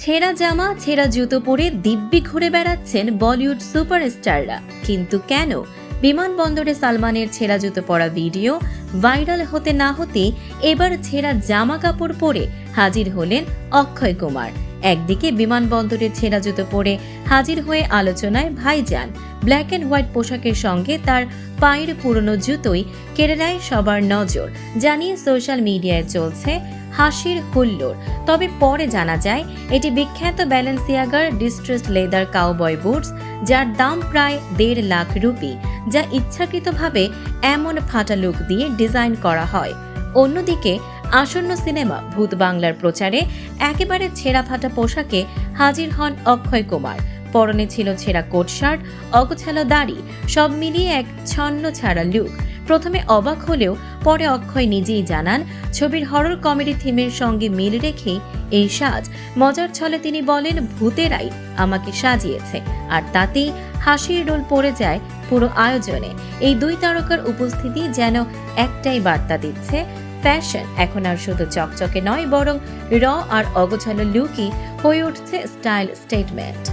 ছেঁড়া জামা ছেঁড়া জুতো পরে দিব্যি ঘুরে বেড়াচ্ছেন বলিউড সুপারস্টাররা, কিন্তু কেন? বিমানবন্দরে সালমানের ছেঁড়া জুতো পরা ভিডিও ভাইরাল হতে না হতেই এবার ছেঁড়া জামা কাপড় পরে হাজির হলেন অক্ষয় কুমার। একদিকে বিমানবন্দরে ছেঁড়া জুতো পরে হাজির হয়ে আলোচনায় ভাইজান, ব্ল্যাক অ্যান্ড হোয়াইট পোশাকের সঙ্গে তার পায়ের পুরনো জুতোই কেড়ে নেয় সবার নজর, জানিয়ে সোশ্যাল মিডিয়ায় চলছে হাসির হুল্লোড়। তবে পরে জানা যায় এটি বিখ্যাত ব্যালেন্সিয়াগার ডিস্ট্রেস লেদার কাউবয় বুটস, যার দাম প্রায় 1.5 লাখ রুপি, যা ইচ্ছাকৃতভাবে এমন ফাটা লুক দিয়ে ডিজাইন করা হয়। অন্যদিকে আসন্ন সিনেমা ভূত বাংলার প্রচারে একেবারে ছেঁড়া ফাটা পোশাকে হাজির হন অক্ষয় কুমার। পরনে ছিল ছেঁড়া কোট শার্ট, অগোছালো দাড়ি, সব মিলিয়ে এক ছন্ন ছাড়া লুক। প্রথমে অবাক হলেও পরে অক্ষয় নিজেই জানান, ছবির হরর কমেডি থিমের সঙ্গে মিল রেখেই এই সাজ। মজার ছলে তিনি বলেন, ভূতেরাই আমাকে সাজিয়েছে, আর তাতেই হাসির রোল পড়ে যায় পুরো আয়োজনে। এই দুই তারকার উপস্থিতি যেন একটাই বার্তা দিচ্ছে, ফ্যাশন এখন আর শুধু চকচকে নয়, বরং র আর অগোছালো লুকই হয়ে উঠছে স্টাইল স্টেটমেন্ট।